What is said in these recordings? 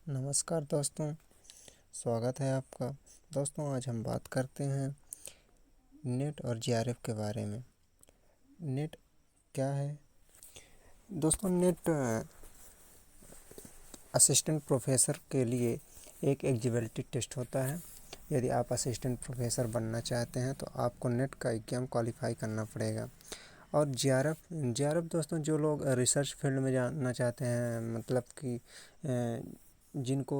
नमस्कार दोस्तों, स्वागत है आपका। दोस्तों, आज हम बात करते हैं नेट और जीआरएफ के बारे में। नेट क्या है? दोस्तों, नेट असिस्टेंट प्रोफेसर के लिए एक एलिजिबिलिटी टेस्ट होता है। यदि आप असिस्टेंट प्रोफेसर बनना चाहते हैं तो आपको नेट का एग्ज़ाम क्वालिफाई करना पड़ेगा। और जीआरएफ दोस्तों, जो लोग रिसर्च फील्ड में जाना चाहते हैं, मतलब कि जिनको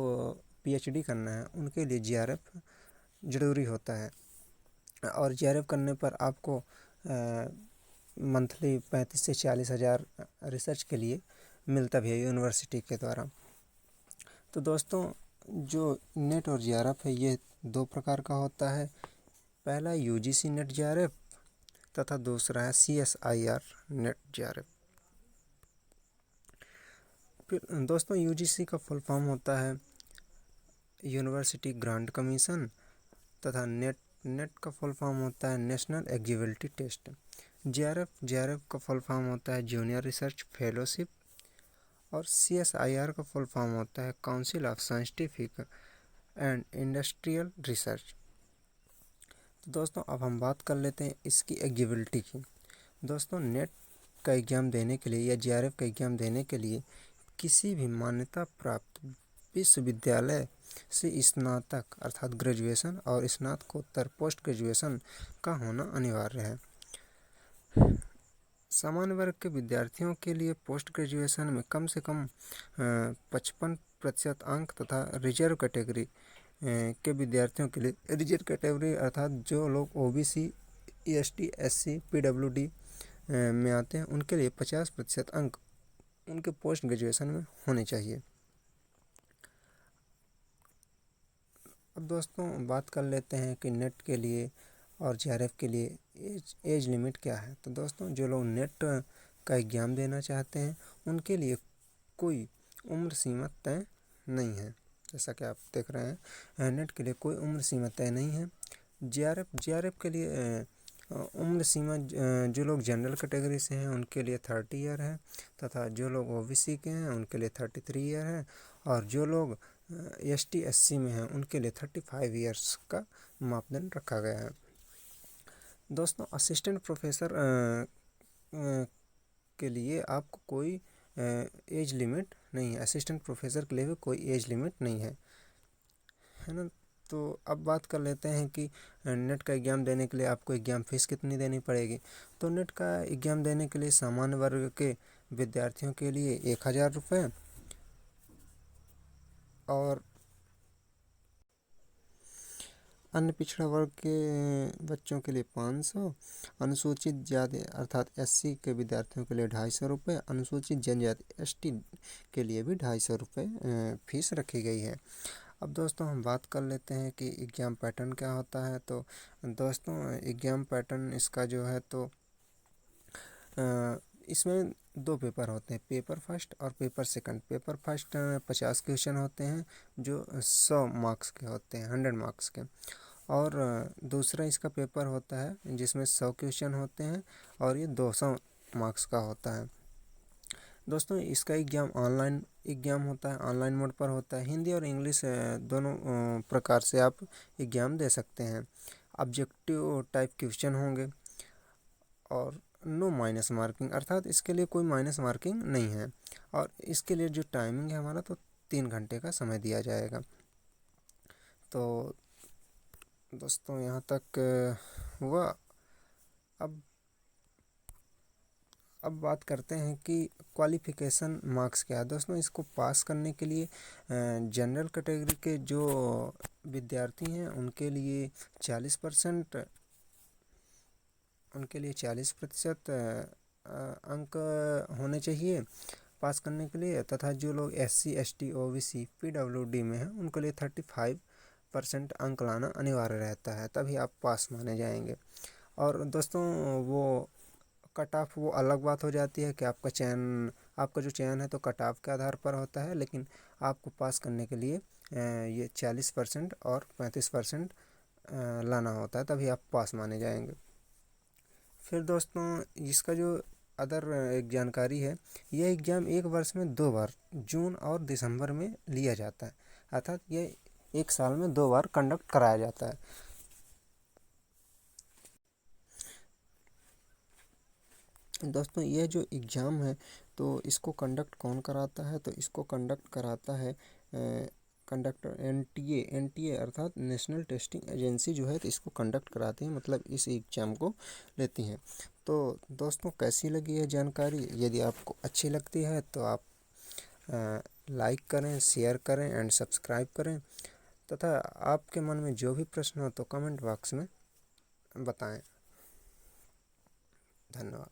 पीएचडी करना है, उनके लिए जीआरएफ ज़रूरी होता है। और जीआरएफ करने पर आपको मंथली 35 से 40 हज़ार रिसर्च के लिए मिलता भी है यूनिवर्सिटी के द्वारा। तो दोस्तों, जो नेट और जीआरएफ है ये दो प्रकार का होता है। पहला यूजीसी नेट जीआरएफ तथा दूसरा है सीएसआईआर नेट जीआरएफ। फिर दोस्तों, यूजीसी का फुल फॉर्म होता है यूनिवर्सिटी ग्रांट कमीशन तथा नेट का फुल फॉर्म होता है नेशनल एलिजिबिलिटी टेस्ट। जीआरएफ का फुल फॉर्म होता है जूनियर रिसर्च फेलोशिप। और सीएसआईआर का फुल फॉर्म होता है council of scientific and industrial research. तो दोस्तों, अब हम बात कर लेते हैं इसकी एलिजिबिलिटी की। दोस्तों, नेट का एग्ज़ाम देने के लिए या जीआरएफ का एग्ज़ाम देने के लिए किसी भी मान्यता प्राप्त विश्वविद्यालय से स्नातक अर्थात ग्रेजुएशन और स्नातकोत्तर पोस्ट ग्रेजुएशन का होना अनिवार्य है। सामान्य वर्ग के विद्यार्थियों के लिए पोस्ट ग्रेजुएशन में कम से कम 55% अंक तथा रिजर्व कैटेगरी के विद्यार्थियों के लिए रिजर्व कैटेगरी अर्थात जो लोग ओबीसी, एसटी, एससी, पीडब्ल्यूडी में आते हैं उनके लिए 50% अंक उनके पोस्ट ग्रेजुएशन में होने चाहिए। अब दोस्तों, बात कर लेते हैं कि नेट के लिए और जीआरएफ के लिए एज लिमिट क्या है। तो दोस्तों, जो लोग नेट का एग्ज़ाम देना चाहते हैं उनके लिए कोई उम्र सीमा तय नहीं है। जैसा कि आप देख रहे हैं, नेट के लिए कोई उम्र सीमा तय नहीं है। जीआरएफ के लिए उम्र सीमा जो लोग जनरल कैटेगरी से हैं उनके लिए 30 ईयर है तथा जो लोग ओबीसी के हैं उनके लिए 33 ईयर है। और जो लोग एसटी एससी में हैं उनके लिए 35 ईयर्स का मापदंड रखा गया है। दोस्तों, असिस्टेंट प्रोफेसर के लिए आपको कोई एज लिमिट नहीं है। असिस्टेंट प्रोफेसर के लिए भी कोई एज लिमिट नहीं है ना। तो अब बात कर लेते हैं कि नेट का एग्ज़ाम देने के लिए आपको एग्ज़ाम फीस कितनी देनी पड़ेगी। तो नेट का एग्ज़ाम देने के लिए सामान्य वर्ग के विद्यार्थियों के लिए 1000 रुपये और अन्य पिछड़ा वर्ग के बच्चों के लिए 500, अनुसूचित जाति अर्थात एससी के विद्यार्थियों के लिए 250 रुपये, अनुसूचित जनजाति एसटी के लिए भी 250 रुपये फीस रखी गई है। अब दोस्तों, हम बात कर लेते हैं कि एग्ज़ाम पैटर्न क्या होता है। तो दोस्तों, एग्ज़ाम पैटर्न इसका जो है तो इसमें 2 पेपर होते हैं, पेपर फर्स्ट और paper second. Paper first 50 question होते हैं जो 100 मार्क्स के होते हैं, 100 मार्क्स के। और दूसरा इसका पेपर होता है जिसमें 100 क्वेश्चन होते हैं और ये 200 मार्क्स का होता है। दोस्तों, इसका एग्ज़ाम ऑनलाइन एग्ज़ाम होता है, ऑनलाइन मोड पर होता है। हिंदी और इंग्लिश दोनों प्रकार से आप एग्ज़ाम दे सकते हैं। ऑब्जेक्टिव टाइप क्वेश्चन होंगे और नो माइनस मार्किंग अर्थात इसके लिए कोई माइनस मार्किंग नहीं है। और इसके लिए जो टाइमिंग है हमारा, तो 3 घंटे का समय दिया जाएगा। तो दोस्तों, यहाँ तक हुआ। अब बात करते हैं कि क्वालिफ़िकेशन मार्क्स क्या है। दोस्तों, इसको पास करने के लिए जनरल कैटेगरी के जो विद्यार्थी हैं उनके लिए 40% अंक होने चाहिए पास करने के लिए। तथा जो लोग एससी, एसटी, ओबीसी, पीडब्ल्यूडी में हैं उनके लिए 35% अंक लाना अनिवार्य रहता है, तभी आप पास माने जाएंगे। और दोस्तों, वो कट ऑफ वो अलग बात हो जाती है कि आपका जो चयन है तो कट ऑफ के आधार पर होता है, लेकिन आपको पास करने के लिए ये 40% और 35% लाना होता है, तभी आप पास माने जाएंगे। फिर दोस्तों, इसका जो अदर एक जानकारी है, यह एग्ज़ाम एक वर्ष में 2 बार जून और दिसंबर में लिया जाता है, अर्थात ये एक साल में 2 बार कंडक्ट कराया जाता है। दोस्तों ये जो एग्ज़ाम है तो इसको कंडक्ट कौन कराता है, तो इसको कंडक्ट कराता है कंडक्टर एनटीए अर्थात नेशनल टेस्टिंग एजेंसी जो है तो इसको कंडक्ट कराती है, मतलब इस एग्ज़ाम को लेती हैं। तो दोस्तों कैसी लगी है जानकारी? यदि आपको अच्छी लगती है तो आप लाइक करें, शेयर करें एंड सब्सक्राइब करें, तथा आपके मन में जो भी प्रश्न हो तो कमेंट बॉक्स में बताएं। धन्यवाद।